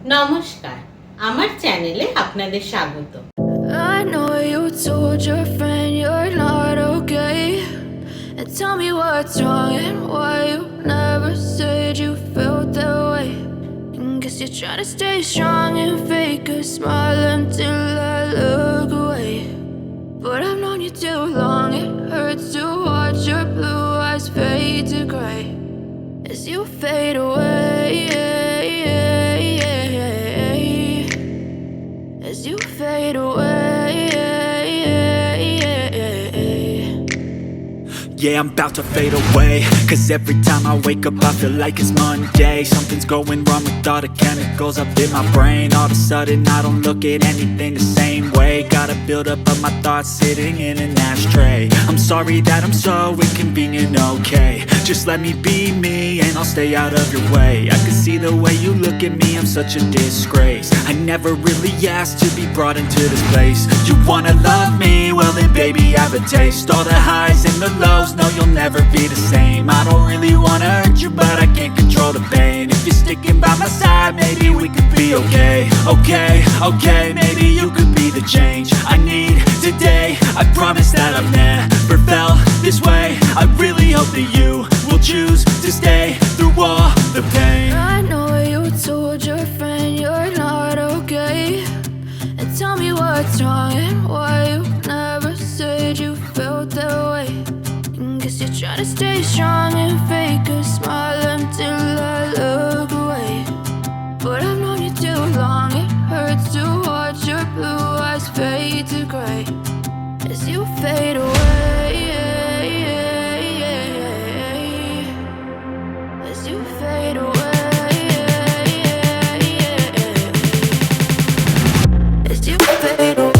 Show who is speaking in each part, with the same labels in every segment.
Speaker 1: নমস্কার, আমার চ্যানেলে আপনাদের স্বাগত।
Speaker 2: I know you told your friend you're not okay, and tell me what's wrong and why you never said you felt that way. And guess you're trying to stay strong and fake a smile until I look away. But I've known you too long, it hurts to watch your blue eyes fade to gray as you fade away, as you fade away.
Speaker 3: Yeah, I'm about to fade away, 'cause every time I wake up I feel like it's Monday. Something's going wrong with all the chemicals up in my brain. All of a sudden I don't look at anything the same way. Gotta build up of my thoughts sitting in an ashtray. I'm sorry that I'm so inconvenient, okay. Just let me be me and I'll stay out of your way. I can see the way you look at me, I'm such a disgrace. I never really asked to be brought into this place. You wanna love me? Well then baby have a taste. All the highs and the lows, no you'll never be the same. I don't really wanna hurt you but I can't control the pain. If you're sticking by my side maybe we could be okay. Okay, maybe you could be the change I need today. I promise that I've never felt this way. I really hope that you will choose to stay through all the pain.
Speaker 2: I know you told your friend you're not okay, and tell me what's wrong and why you never said you felt that way. And guess you're trying to stay strong and fake a smile until I look away. But I've known you too long, it hurts to watch your blue eyes fade to gray as you fade away, as you fade away, as you fade away.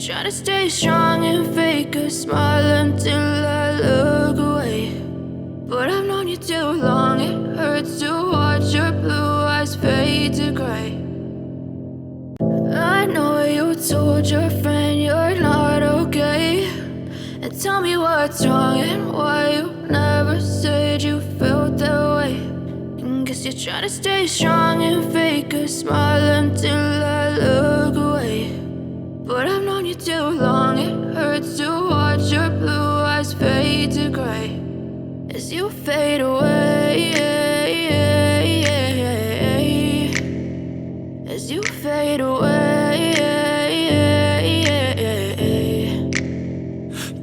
Speaker 2: Trying to stay strong and fake a smile until I look away. But I've known you too long, it hurts to watch your blue eyes fade to gray. I know you told your friend you're not okay, and tell me what's wrong and why you never said you felt that way. And guess you're trying to stay strong and fake a smile until I look away. But I've known you too long, it hurts to watch your blue eyes fade to gray as you fade away, as you fade away.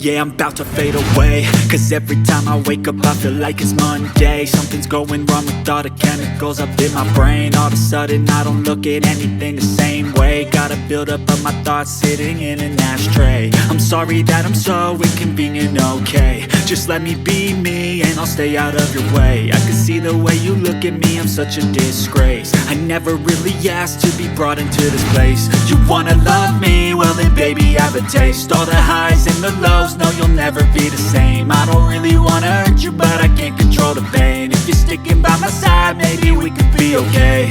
Speaker 3: Yeah, I'm about to fade away, 'cause every time I wake up I feel like it's Monday. Something's going wrong with all the chemicals up in my brain. All of a sudden I don't look at anything the same way. day. Got a buildup of my thoughts sitting in an ashtray. I'm sorry that I'm so inconvenient, okay. Just let me be me and I'll stay out of your way. I can see the way you look at me, I'm such a disgrace. I never really asked to be brought into this place. You wanna love me? Well then baby, have a taste. All the highs and the lows, no you'll never be the same. I don't really wanna hurt you, but I can't control the pain. If you're sticking by my side, maybe we could be okay.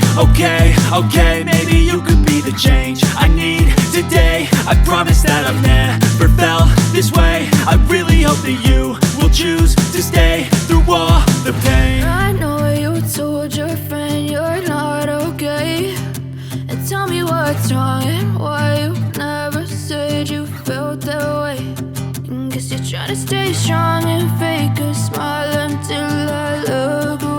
Speaker 3: Okay, maybe you could be the change I need today. I promise that I've never felt this way. I really hope that you will choose to stay through all the pain.
Speaker 2: I know you told your friend you're not okay, and tell me what's wrong and why you never said you felt that way. Guess you're trying to stay strong and fake a smile until I look away.